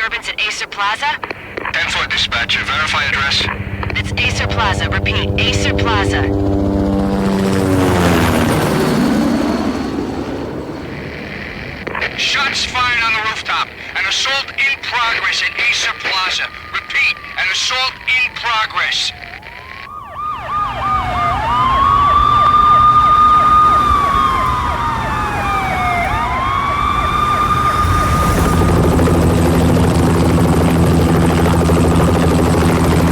disturbance at Acer Plaza? 10-4 dispatcher. Verify address. It's Acer Plaza. Repeat, Acer Plaza. Shots fired on the rooftop. An assault in progress at Acer Plaza. Repeat, an assault in progress.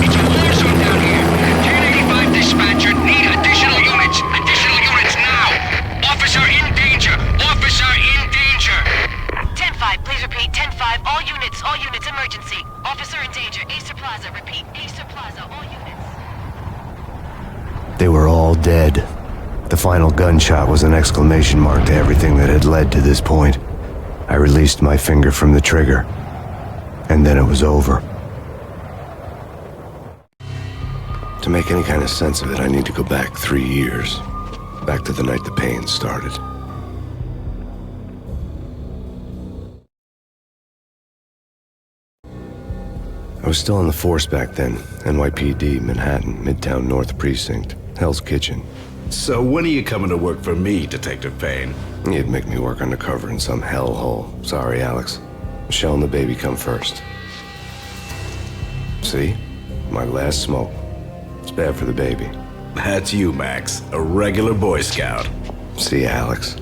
It's a war zone down here. 1085 dispatcher. Need additional units. Additional units now. Officer in danger. Officer in danger. 10-5, please repeat. 10-5, all units, emergency. Officer in danger, Acer Plaza. Repeat, Acer Plaza, all units. They were all dead. The final gunshot was an exclamation mark to everything that had led to this point. I released my finger from the trigger, and then it was over. To make any kind of sense of it, I need to go back 3 years. Back to the night the Payne started. I was still on the force back then. NYPD, Manhattan, Midtown North Precinct, Hell's Kitchen. So when are you coming to work for me, Detective Payne? You'd make me work undercover in some hellhole. Sorry, Alex. Michelle and the baby come first. See? My last smoke. It's bad for the baby. That's you, Max. A regular Boy Scout. See, Alex.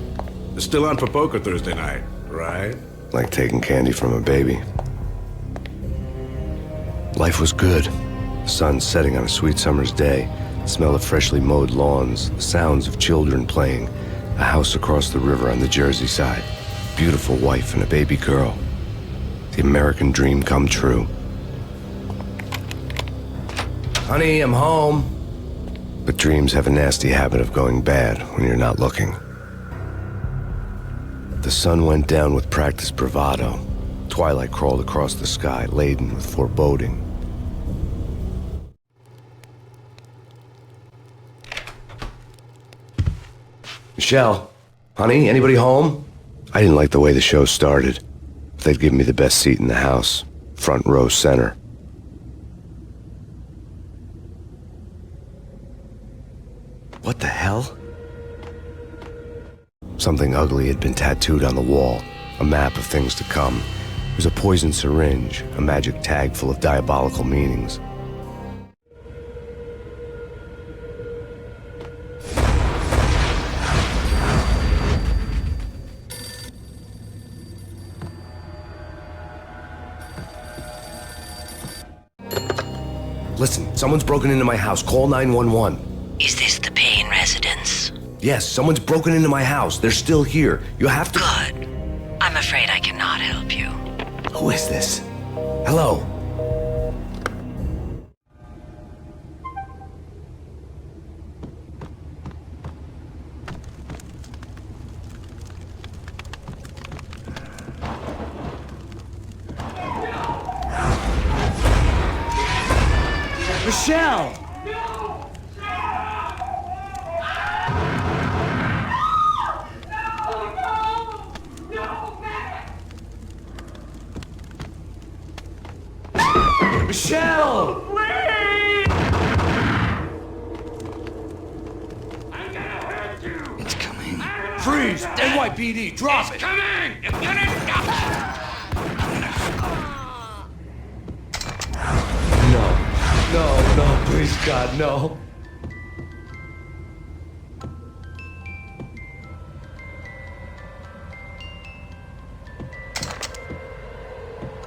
Still on for poker Thursday night, right? Like taking candy from a baby. Life was good. The sun setting on a sweet summer's day. The smell of freshly mowed lawns. The sounds of children playing. A house across the river on the Jersey side. Beautiful wife and a baby girl. The American dream come true. Honey, I'm home. But dreams have a nasty habit of going bad when you're not looking. The sun went down with practiced bravado. Twilight crawled across the sky, laden with foreboding. Michelle, honey, anybody home? I didn't like the way the show started. They'd give me the best seat in the house, front row center. What the hell? Something ugly had been tattooed on the wall, a map of things to come. It was a poison syringe, a magic tag full of diabolical meanings. Listen, someone's broken into my house. Call 911. Is this the Payne residence? Yes, someone's broken into my house. They're still here. You have to... Good. I'm afraid I cannot help you. Who is this? Hello? Michelle! Michelle! Please! I'm gonna hurt you! It's coming. Freeze! NYPD, drop it! Coming! It's gonna stop! No, please, God, no.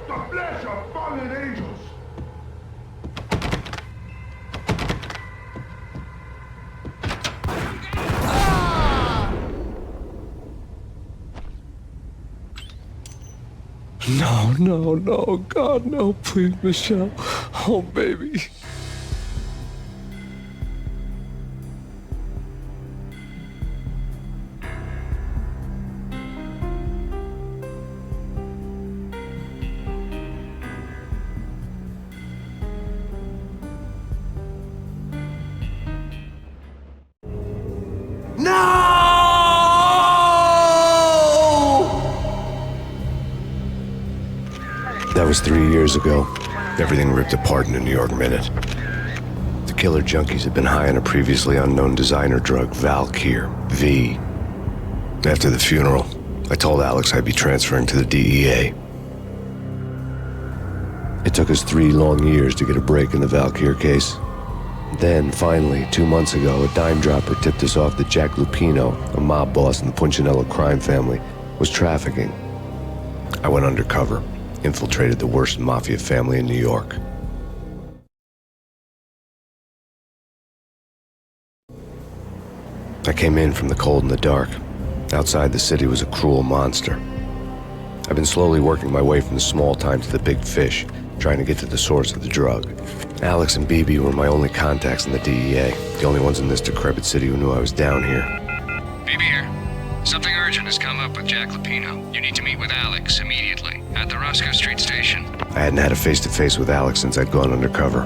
The flesh of fallen angels! No, God, no, please, Michelle. Oh, baby. That was was 3 years ago. Everything ripped apart in a New York minute. The killer junkies had been high on a previously unknown designer drug, Valkyr, V. After the funeral, I told Alex I'd be transferring to the DEA. It took us 3 long years to get a break in the Valkyr case. Then, finally, 2 months ago, a dime dropper tipped us off that Jack Lupino, a mob boss in the Punchinello crime family, was trafficking. I went undercover, infiltrated the worst mafia family in New York. I came in from the cold and the dark. Outside the city was a cruel monster. I've been slowly working my way from the small time to the big fish, trying to get to the source of the drug. Alex and BB were my only contacts in the DEA, the only ones in this decrepit city who knew I was down here. BB here. Something urgent has come up with Jack Lupino. You need to meet with Alex immediately at the Roscoe Street station. I hadn't had a face-to-face with Alex since I'd gone undercover.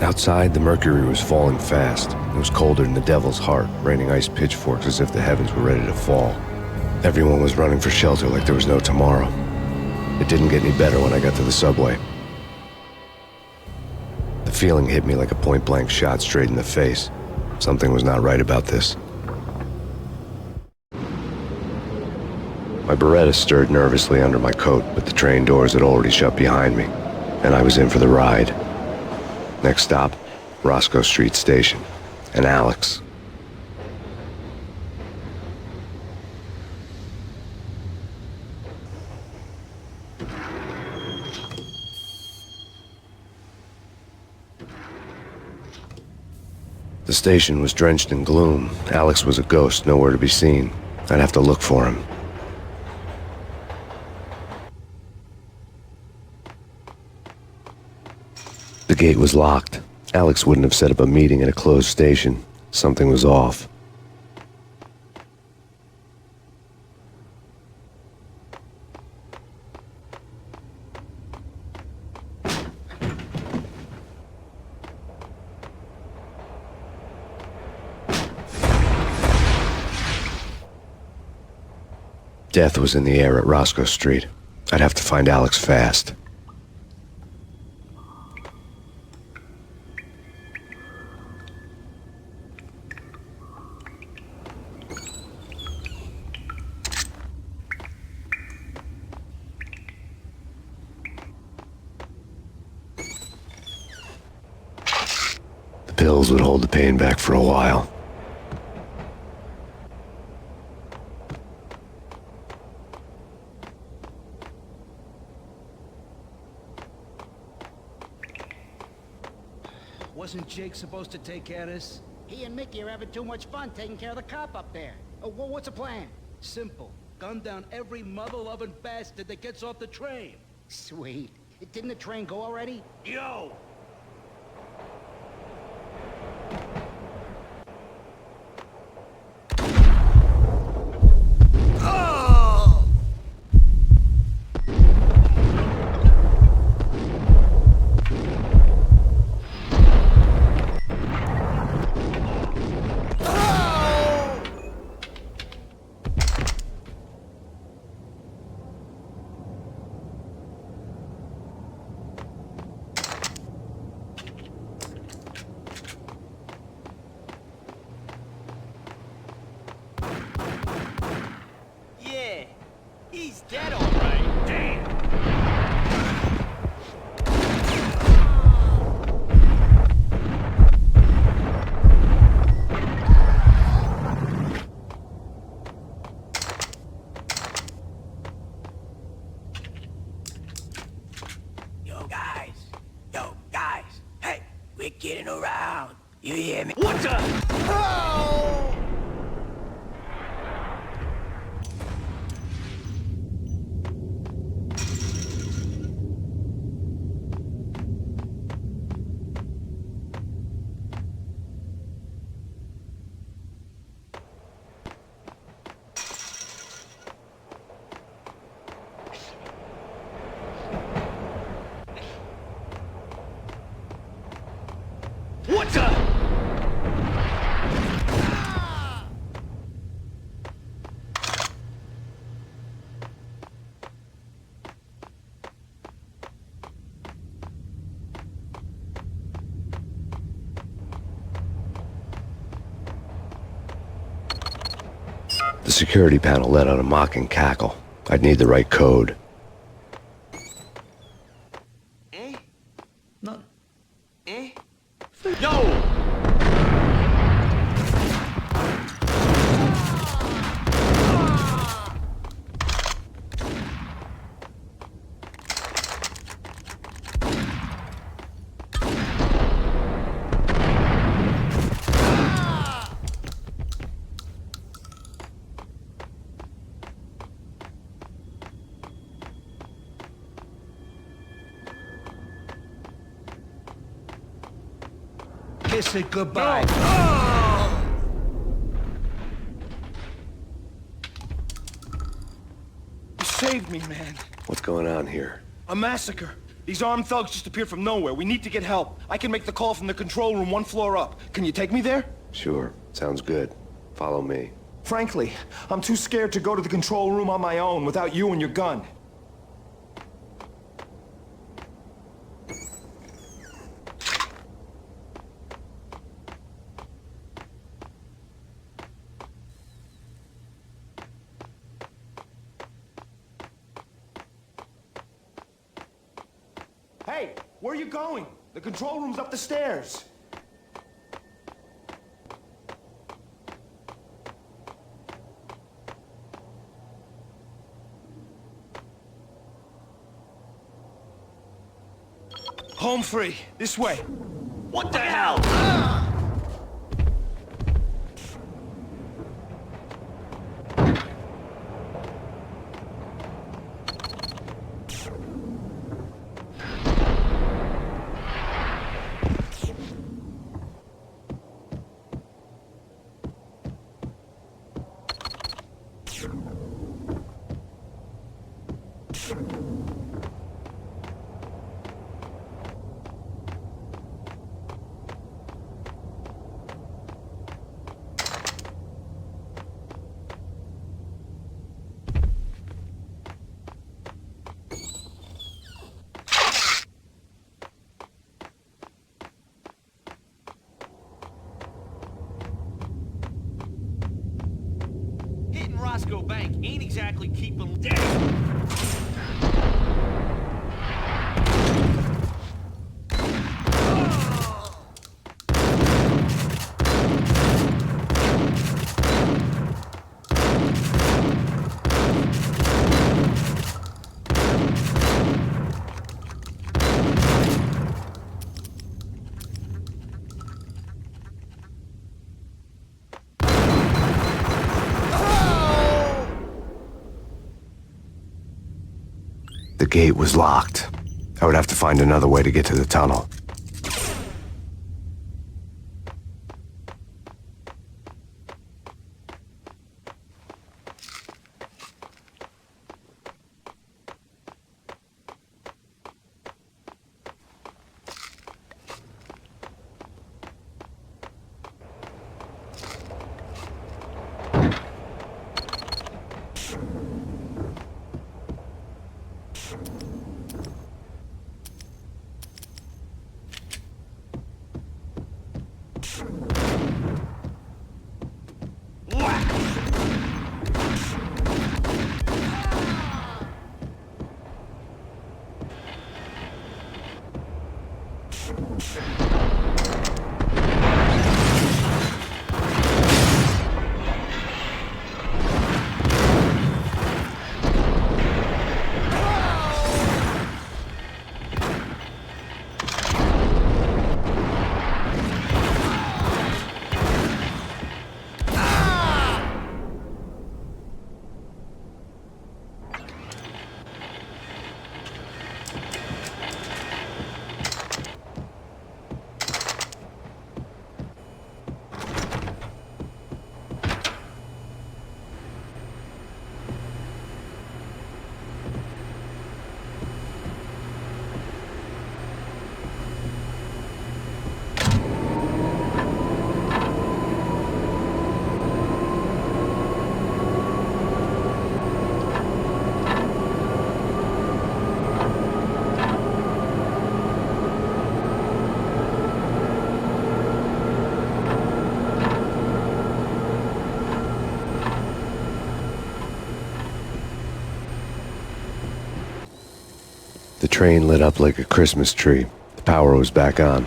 Outside, the mercury was falling fast. It was colder than the devil's heart, raining ice pitchforks as if the heavens were ready to fall. Everyone was running for shelter like there was no tomorrow. It didn't get any better when I got to the subway. The feeling hit me like a point-blank shot straight in the face. Something was not right about this. My Beretta stirred nervously under my coat, but the train doors had already shut behind me, and I was in for the ride. Next stop, Roscoe Street Station, and Alex. The station was drenched in gloom. Alex was a ghost, nowhere to be seen. I'd have to look for him. The gate was locked. Alex wouldn't have set up a meeting at a closed station. Something was off. Death was in the air at Roscoe Street. I'd have to find Alex fast. The pills would hold the pain back for a while. Wasn't Jake supposed to take care of this? He and Mickey are having too much fun taking care of the cop up there. What's the plan? Simple. Gun down every mother-loving bastard that gets off the train. Sweet. Didn't the train go already? Yo! He's dead, all right. Damn. Yo, guys. Hey, we're getting around. You hear me? What the? Oh! What the? security panel let out a mocking cackle. I'd need the right code. Yo! Kiss it goodbye. You saved me, man. What's going on here? A massacre. These armed thugs just appeared from nowhere. We need to get help. I can make the call from the control room 1 floor up. Can you take me there? Sure, sounds good. Follow me. Frankly, I'm too scared to go to the control room on my own without you and your gun. Hey, where are you going? The control room's up the stairs. Home free. This way. What the hell? Roscoe Bank ain't exactly keeping down. The gate was locked. I would have to find another way to get to the tunnel. train lit up like a Christmas tree. The power was back on.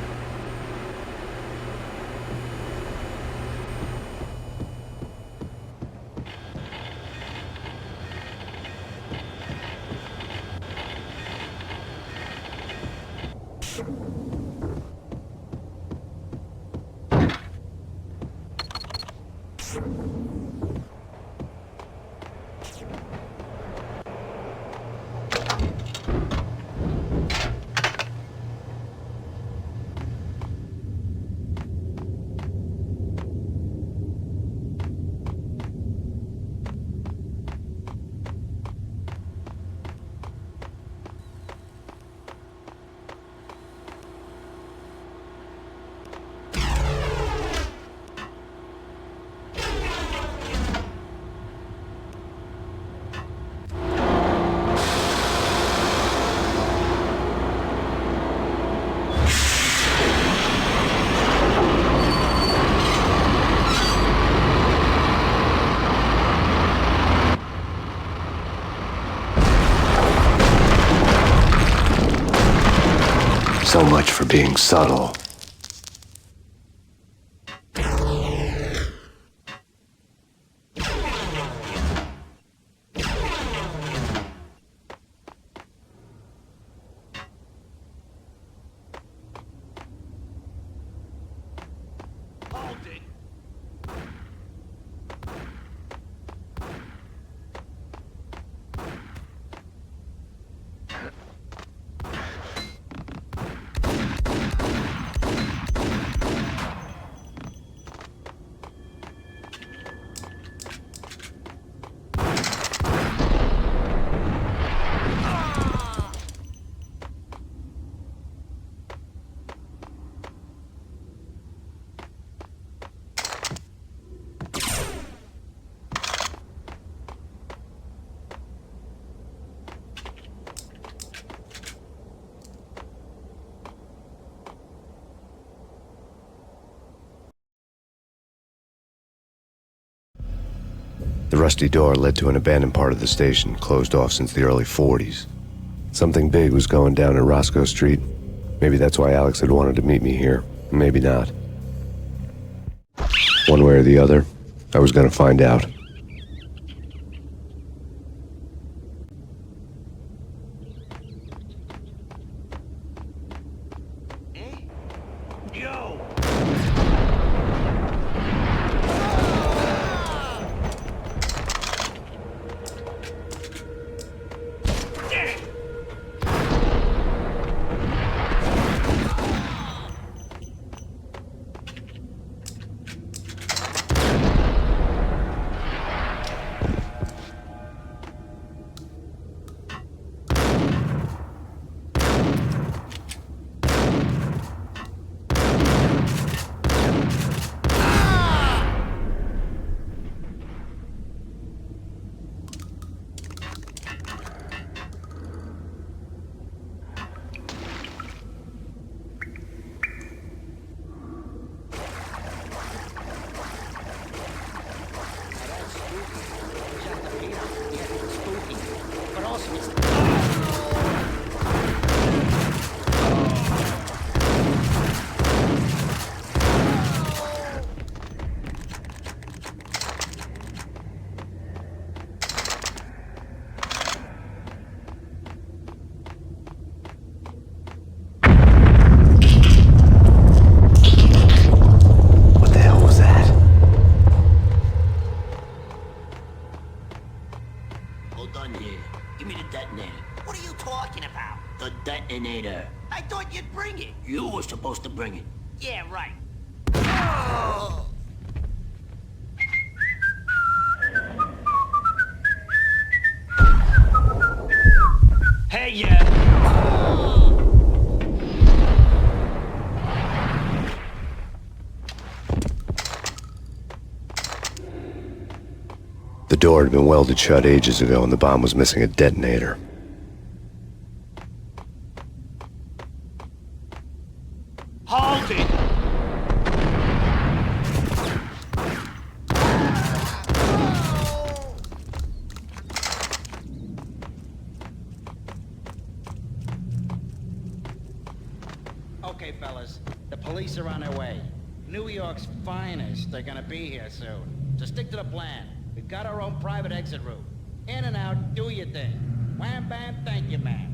So much for being subtle. The rusty door led to an abandoned part of the station, closed off since the early 40s. Something big was going down at Roscoe Street. Maybe that's why Alex had wanted to meet me here. Maybe not. One way or the other, I was gonna find out. Detonator. I thought you'd bring it. You were supposed to bring it. Yeah, right. Hey, yeah. The door had been welded shut ages ago and the bomb was missing a detonator. Hold it! Okay, fellas. The police are on their way. New York's finest are gonna be here soon. So stick to the plan. We've got our own private exit route. In and out, do your thing. Wham bam, thank you, man.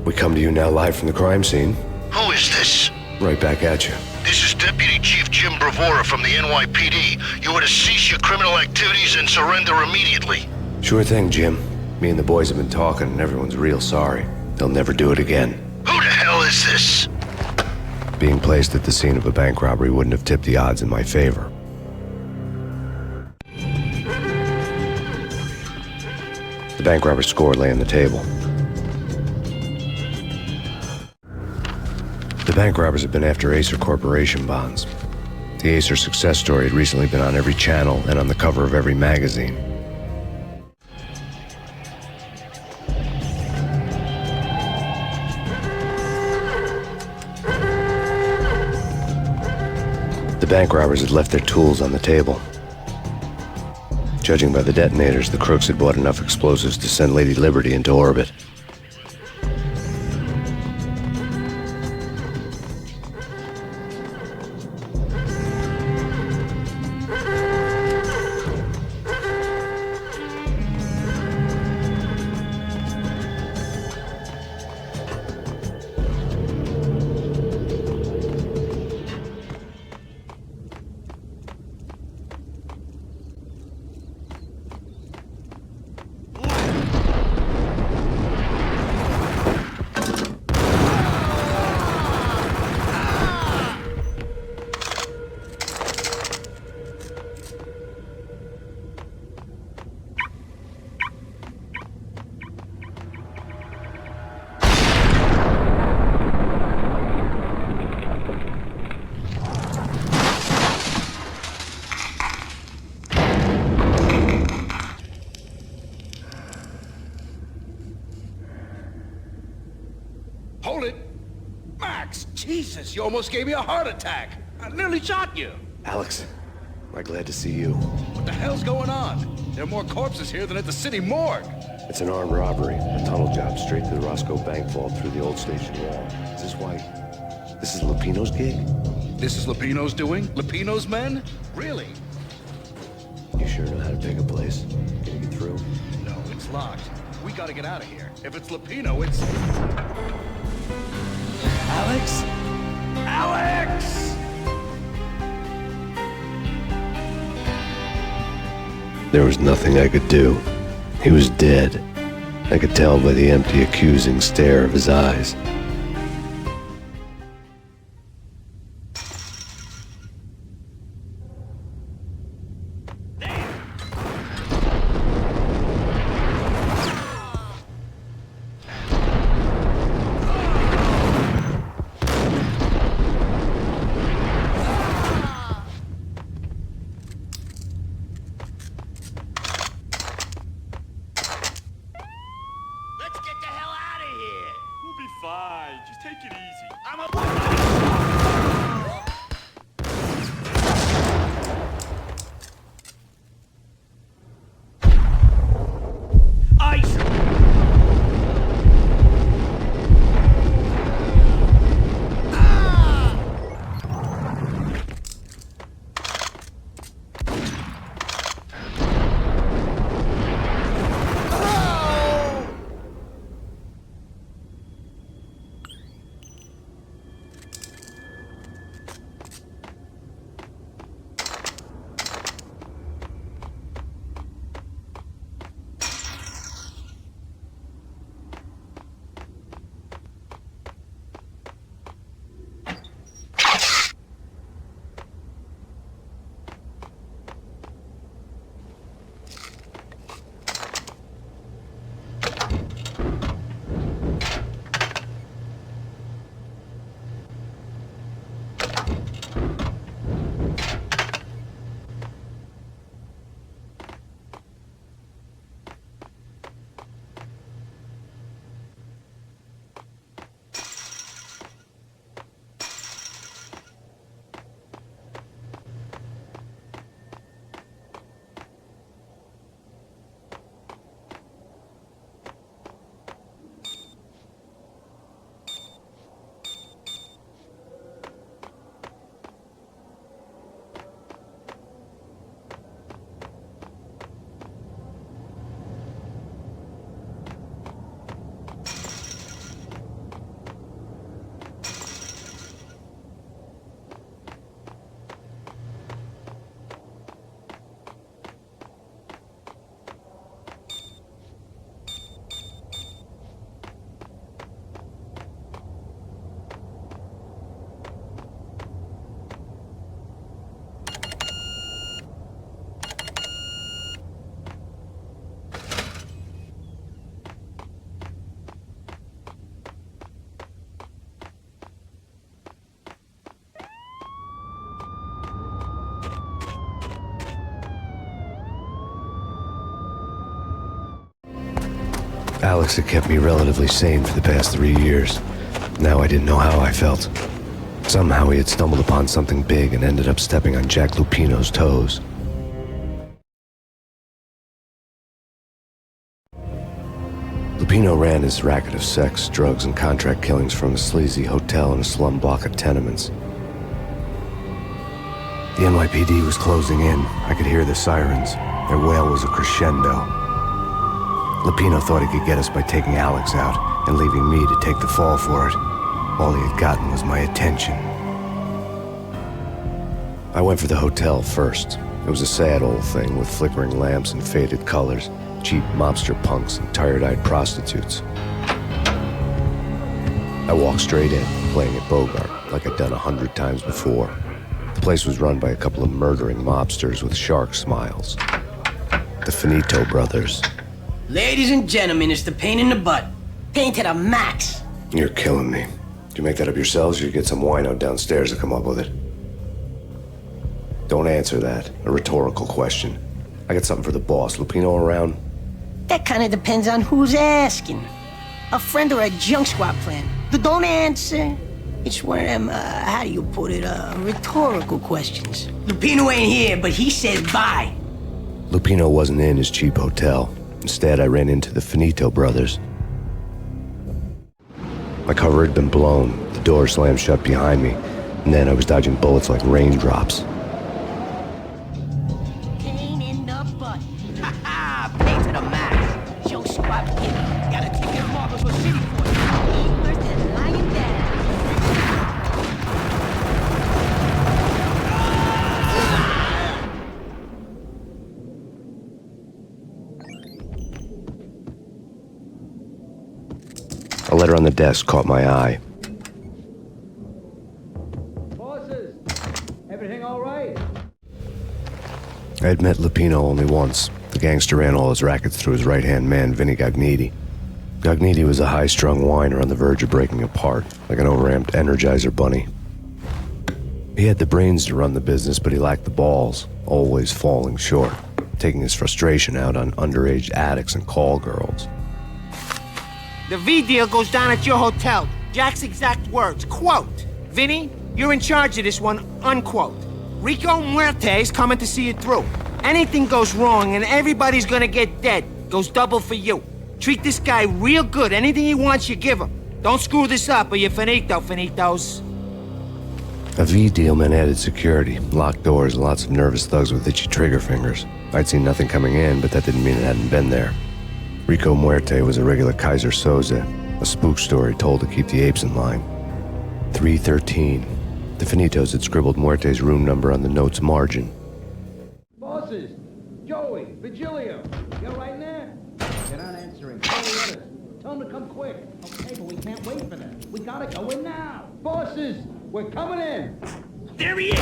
We come to you now live from the crime scene. Who is this? Right back at you. This is Deputy Chief Jim Bravura from the NYPD. You are to cease your criminal activities and surrender immediately. Sure thing, Jim. Me and the boys have been talking, and everyone's real sorry. They'll never do it again. Who the hell is this? Being placed at the scene of a bank robbery wouldn't have tipped the odds in my favor. The bank robber's score lay on the table. The bank robbers have been after Acer Corporation bonds. The Acer success story had recently been on every channel and on the cover of every magazine. The bank robbers had left their tools on the table. Judging by the detonators, the crooks had bought enough explosives to send Lady Liberty into orbit. Hold it! Max, Jesus, you almost gave me a heart attack. I nearly shot you. Alex, am I glad to see you. What the hell's going on? There are more corpses here than at the city morgue. It's an armed robbery, a tunnel job straight to the Roscoe Bank vault through the old station wall. Is this why? This is Lupino's gig? This is Lupino's doing? Lupino's men? Really? You sure know how to pick a place? Can you get through? No, it's locked. We gotta get out of here. If it's Lupino, it's... Alex? Alex! There was nothing I could do. He was dead. I could tell by the empty, accusing stare of his eyes. Let's get the hell out of here. We'll be fine. Alex had kept me relatively sane for the past 3 years. Now I didn't know how I felt. Somehow he had stumbled upon something big and ended up stepping on Jack Lupino's toes. Lupino ran his racket of sex, drugs, and contract killings from a sleazy hotel in a slum block of tenements. The NYPD was closing in. I could hear the sirens. Their wail was a crescendo. Lupino thought he could get us by taking Alex out and leaving me to take the fall for it. All he had gotten was my attention. I went for the hotel first. It was a sad old thing with flickering lamps and faded colors, cheap mobster punks and tired-eyed prostitutes. I walked straight in, playing at Bogart, like I'd done 100 times before. The place was run by a couple of murdering mobsters with shark smiles. The Finito brothers. Ladies and gentlemen, it's the pain in the butt. Pain to the max. You're killing me. Did you make that up yourselves, or you get some wino downstairs to come up with it? Don't answer that. A rhetorical question. I got something for the boss. Lupino around? That kind of depends on who's asking. A friend or a junk squad plan. But don't answer. It's one of them, how do you put it, rhetorical questions. Lupino ain't here, but he said bye. Lupino wasn't in his cheap hotel. Instead, I ran into the Finito brothers. My cover had been blown, the door slammed shut behind me, and then I was dodging bullets like raindrops. Pain in the butt. Ha ha! Pain to the max. Junk squad kid. Gotta take care of Marble City for you. Ain't worse than lying down. A letter on the desk caught my eye. Bosses, everything all right? I had met Lupino only once. The gangster ran all his rackets through his right-hand man, Vinny Gagniti. Gagniti was a high-strung whiner on the verge of breaking apart, like an overamped Energizer bunny. He had the brains to run the business, but he lacked the balls, always falling short, taking his frustration out on underage addicts and call girls. The V deal goes down at your hotel. Jack's exact words, quote, "Vinny, you're in charge of this one," unquote. Rico Muerte's coming to see it through. Anything goes wrong and everybody's gonna get dead. Goes double for you. Treat this guy real good. Anything he wants, you give him. Don't screw this up or you're finito, finitos. A V deal meant added security, locked doors, and lots of nervous thugs with itchy trigger fingers. I'd seen nothing coming in, but that didn't mean it hadn't been there. Rico Muerte was a regular Kaiser Soze, a spook story told to keep the apes in line. 313. The Finitos had scribbled Muerte's room number on the note's margin. Bosses, Joey, Virgilio, you all right in there? They're not answering. Call the others. Tell them to come quick. Okay, but we can't wait for them. We gotta go in now. Bosses, we're coming in. There he is!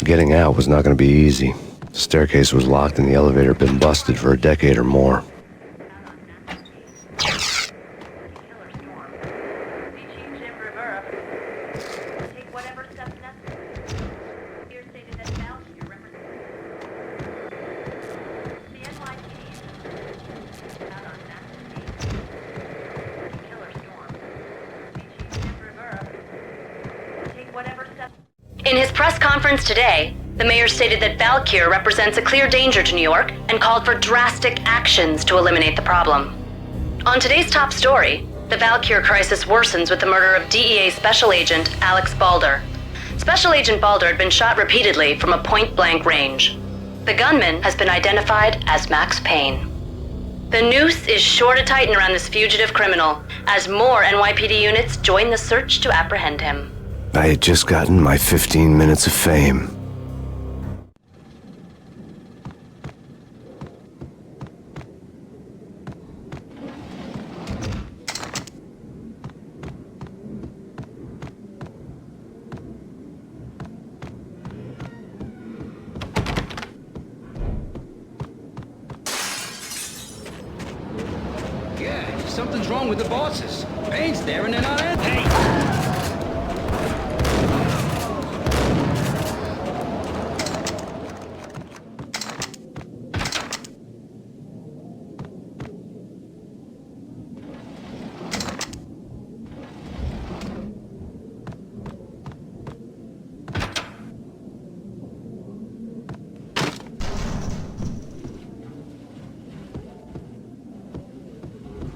Getting out was not going to be easy. The staircase was locked and the elevator had been busted for a decade or more. In his press conference today, the mayor stated that Valkyr represents a clear danger to New York and called for drastic actions to eliminate the problem. On today's top story, the Valkyr crisis worsens with the murder of DEA Special Agent Alex Balder. Special Agent Balder had been shot repeatedly from a point-blank range. The gunman has been identified as Max Payne. The noose is sure to tighten around this fugitive criminal as more NYPD units join the search to apprehend him. I had just gotten my 15 minutes of fame. Yeah, something's wrong with the bosses. Payne's there and they're not answering.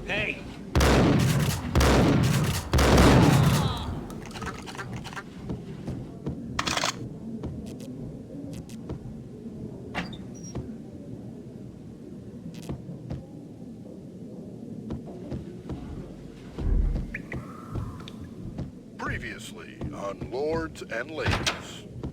Hey! Previously on Lords and Ladies.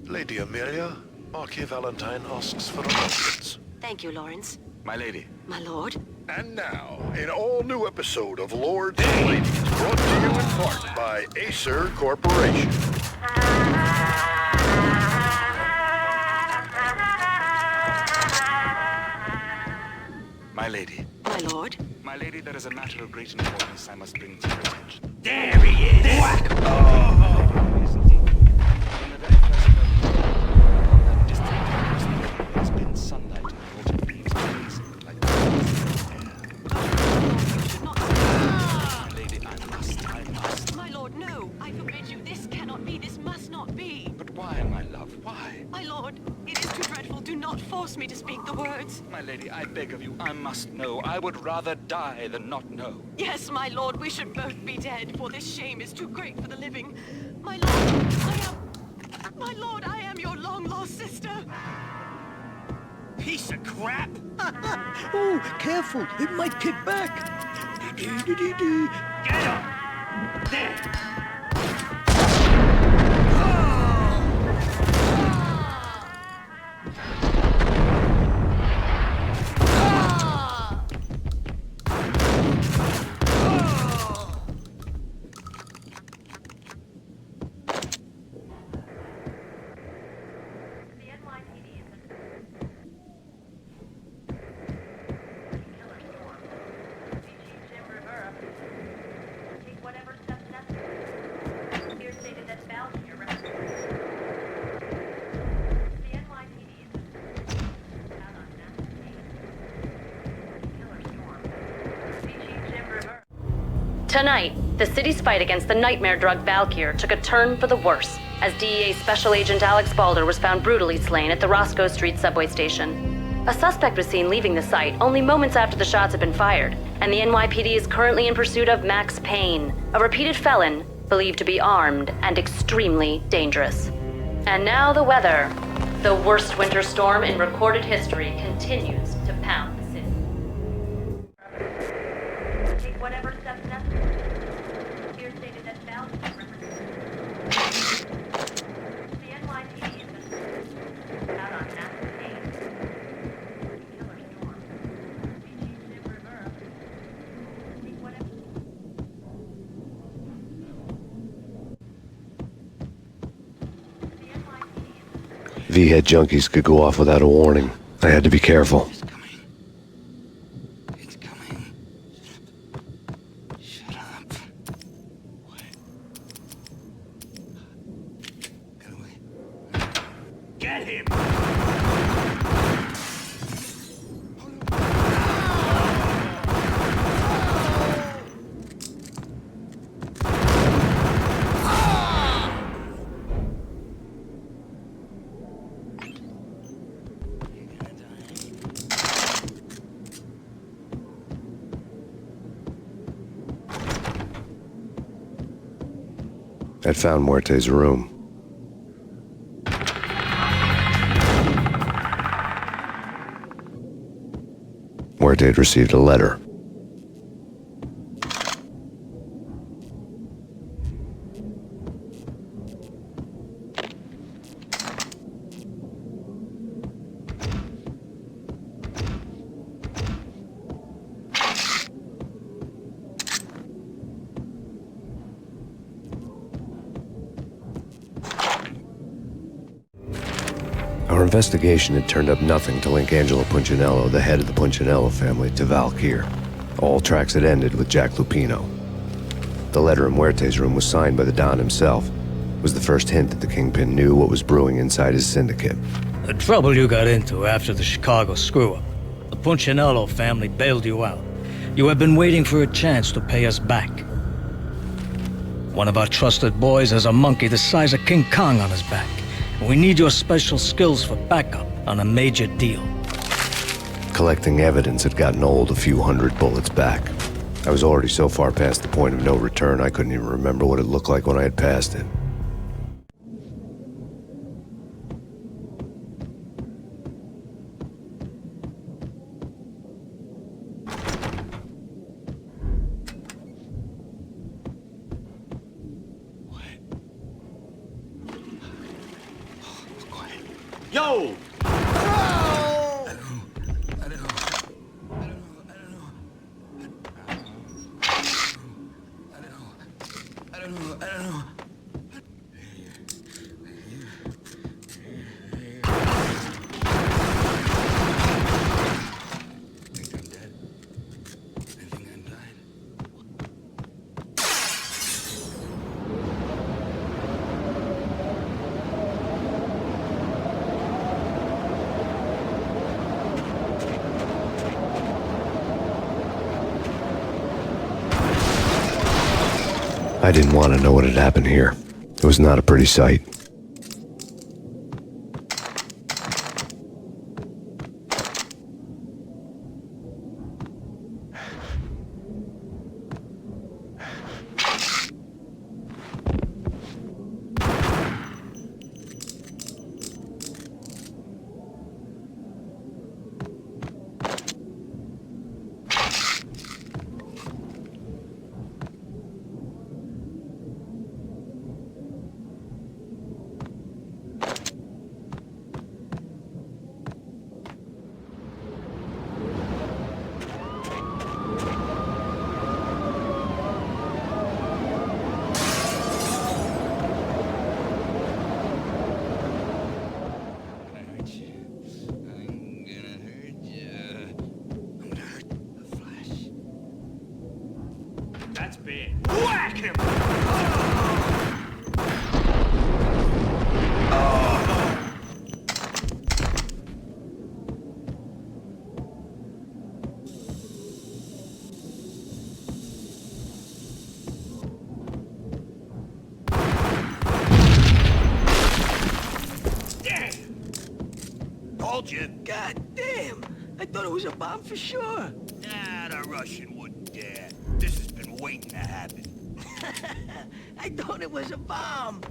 Lady Amelia, Marquis Valentine asks for announcements. Thank you, Lawrence. My lady. My lord. And now, an all-new episode of Lords and Ladies, brought to you in part by Acer Corporation. My lady. My lord. My lady, there is a matter of great importance I must bring to your attention. There he is! Whack! Yes, indeed. In the very first moment, that distant has been sunlight and water leaves blazing like the You should not say My lady, I must. My lord, no. I forbid you. This cannot be. This must not be. But why, my love, why? My lord, it is too dreadful. Do not force me to speak the words. My lady, I beg of you, I must know. I would rather die than not know. Yes, my lord, we should both be dead, for this shame is too great for the living. My lord, My lord, I am your long-lost sister. Piece of crap! Oh, careful. It might kick back. Get him! There! Tonight, the city's fight against the nightmare drug Valkyr took a turn for the worse, as DEA Special Agent Alex Balder was found brutally slain at the Roscoe Street subway station. A suspect was seen leaving the site only moments after the shots had been fired, and the NYPD is currently in pursuit of Max Payne, a repeated felon believed to be armed and extremely dangerous. And now the weather. The worst winter storm in recorded history continues to pound the city. Take whatever steps necessary. Here stated that Valkyr represents the NYPD is out on Max Payne. Killer storm. Chief Jim Rivera. Take whatever. V-head junkies could go off without a warning. I had to be careful. It's coming. It's coming. Shut up. What? Get away. Get him! I'd found Muerte's room. Muerte had received a letter. Our investigation had turned up nothing to link Angelo Punchinello, the head of the Punchinello family, to Valkyr. All tracks had ended with Jack Lupino. The letter in Muerte's room was signed by the Don himself. It was the first hint that the Kingpin knew what was brewing inside his syndicate. The trouble you got into after the Chicago screw-up. The Punchinello family bailed you out. You have been waiting for a chance to pay us back. One of our trusted boys has a monkey the size of King Kong on his back. We need your special skills for backup on a major deal. Collecting evidence had gotten old a few hundred bullets back. I was already so far past the point of no return I couldn't even remember what it looked like when I had passed it. Yo! I didn't want to know what had happened here. It was not a pretty sight. That's bad. Whack him! Told you. God damn! I thought it was a bomb for sure. Nah, the Russian wouldn't dare. This has been waiting to happen. I thought it was a bomb.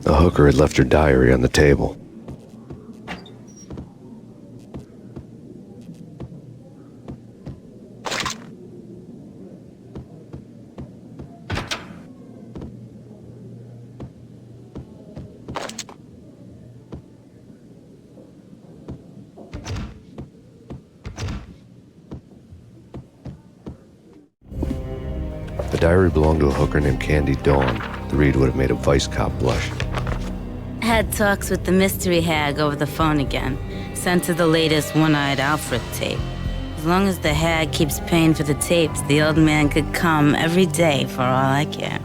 The hooker had left her diary on the table. The diary belonged to a hooker named Candy Dawn. The read would have made a vice cop blush. Had talks with the mystery hag over the phone again. Sent her the latest One-Eyed Alfred tape. As long as the hag keeps paying for the tapes, the old man could come every day for all I care.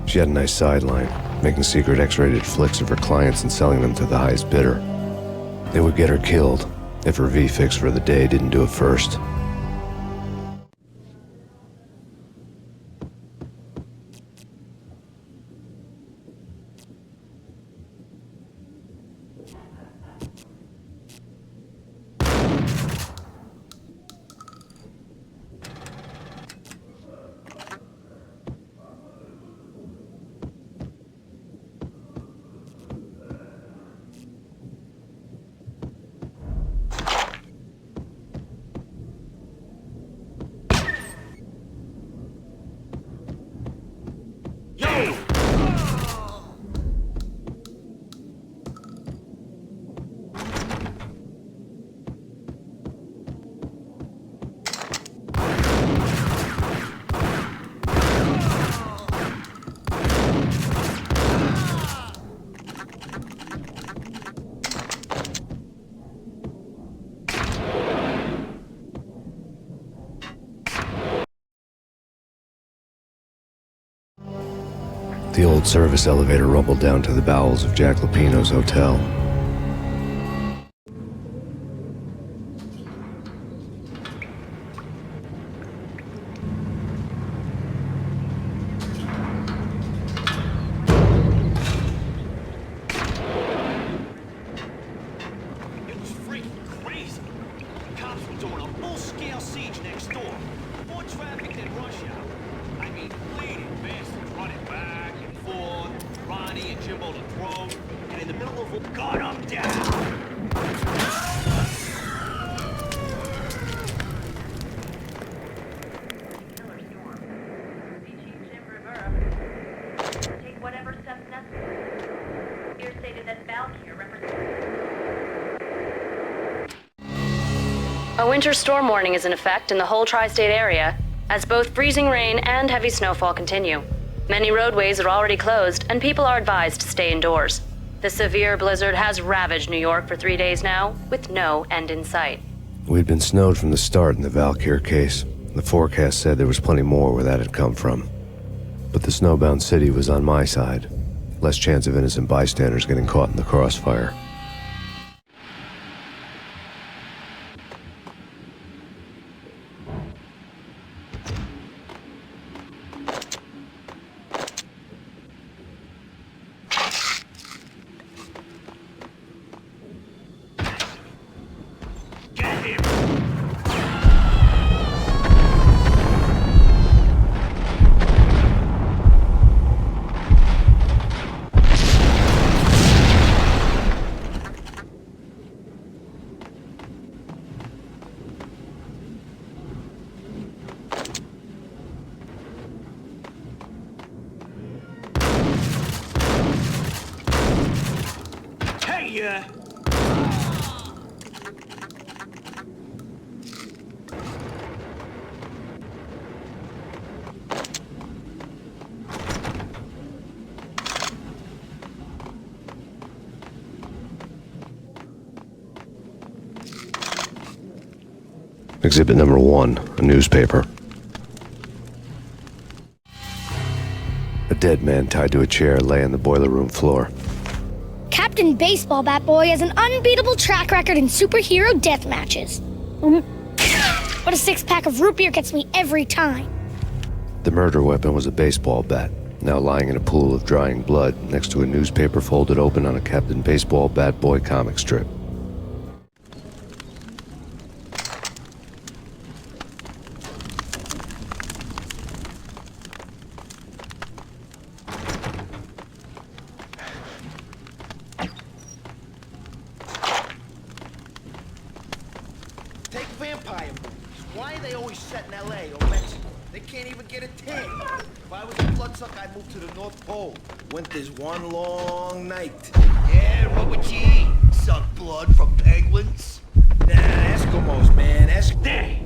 She had a nice sideline, making secret X-rated flicks of her clients and selling them to the highest bidder. They would get her killed if her V-fix for the day didn't do it first. The old service elevator rumbled down to the bowels of Jack Lupino's hotel. It was freaking crazy. The cops were doing a full-scale siege next door. More traffic than rush hour. I mean, bleeding bastards running back and forth, Ronnie and Jimbo to throw, and in the middle of a gun, I'm down. Take whatever steps necessary. Here stated that Valkyr represents... A winter storm warning is in effect in the whole tri-state area, as both freezing rain and heavy snowfall continue. Many roadways are already closed, and people are advised to stay indoors. The severe blizzard has ravaged New York for 3 days now, with no end in sight. We'd been snowed from the start in the Valkyr case. The forecast said there was plenty more where that had come from. But the snowbound city was on my side. Less chance of innocent bystanders getting caught in the crossfire. Get him! Hey, Exhibit number 1, a newspaper. A dead man tied to a chair lay on the boiler room floor. Captain Baseball Bat Boy has an unbeatable track record in superhero death matches. But a 6-pack of root beer gets me every time. The murder weapon was a baseball bat, now lying in a pool of drying blood next to a newspaper folded open on a Captain Baseball Bat Boy comic strip. Take vampire movies. Why are they always set in L.A. or Mexico? They can't even get a tan. If I was a bloodsucker, I'd move to the North Pole. Winter's one long night. yeah, what would you eat? Suck blood from penguins? Nah, Eskimos, man. There!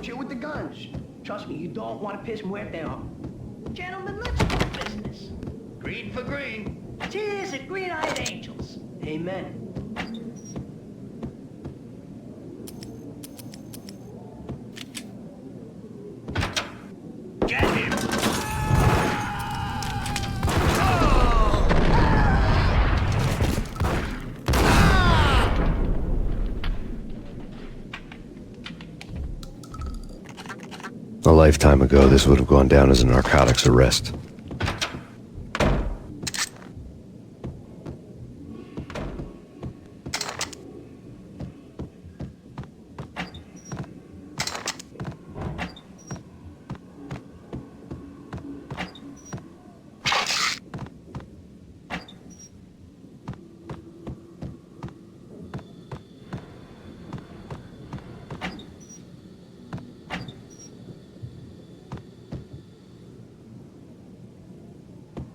Chill with the guns. Trust me, you don't want to piss Muerte off. Gentlemen, let's talk business. Green for green. Cheers at green-eyed angels. Amen. Get him! A lifetime ago, this would have gone down as a narcotics arrest.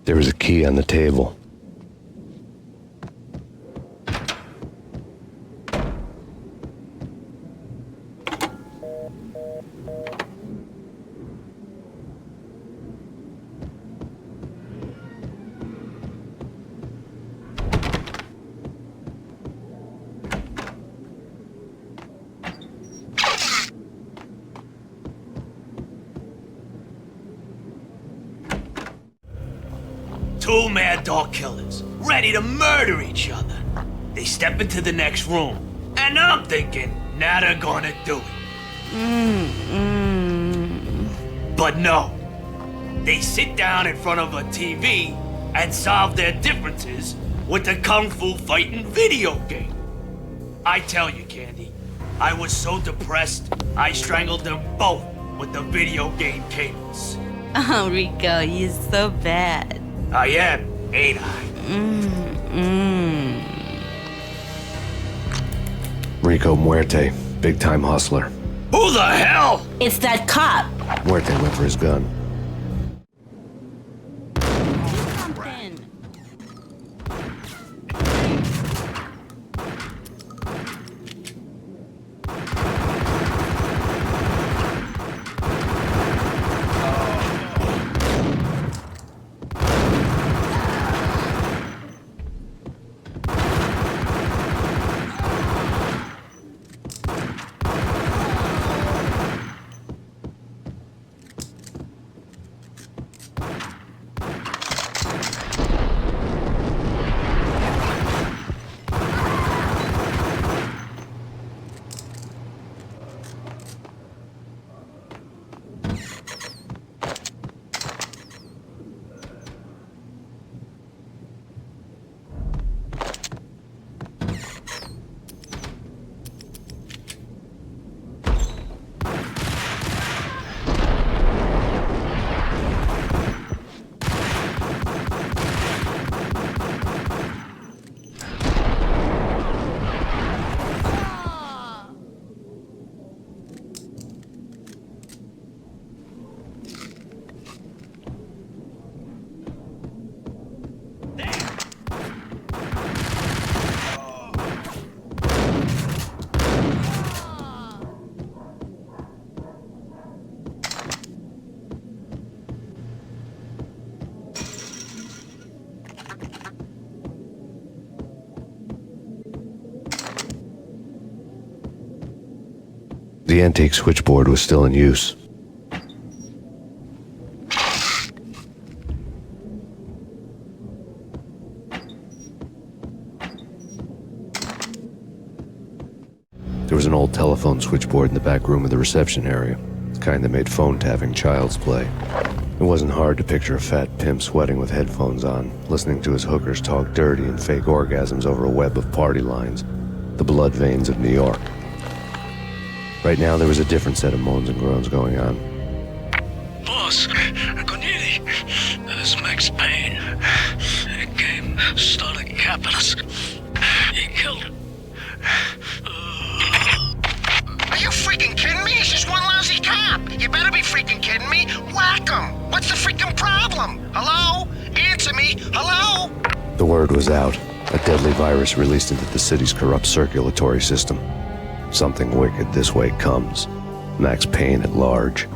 There was a key on the table. Two mad dog killers, ready to murder each other. They step into the next room, and I'm thinking, now they're gonna do it. But no. They sit down in front of a TV and solve their differences with the Kung Fu fighting video game. I tell you, Candy, I was so depressed, I strangled them both with the video game cables. Oh, Rico, you're so bad. I am, ain't I? Rico Muerte, big-time hustler. Who the hell? It's that cop. Muerte went for his gun. The antique switchboard was still in use. There was an old telephone switchboard in the back room of the reception area, the kind that made phone tapping child's play. It wasn't hard to picture a fat pimp sweating with headphones on, listening to his hookers talk dirty and fake orgasms over a web of party lines, the blood veins of New York. Right now, there was a different set of moans and groans going on. Boss, Corneli, this is Max Payne. He came, started capping us. He killed him. Are you freaking kidding me? He's just one lousy cop. You better be freaking kidding me. Whack him. What's the freaking problem? Hello? Answer me. Hello? The word was out. A deadly virus released into the city's corrupt circulatory system. Something wicked this way comes. Max Payne at large.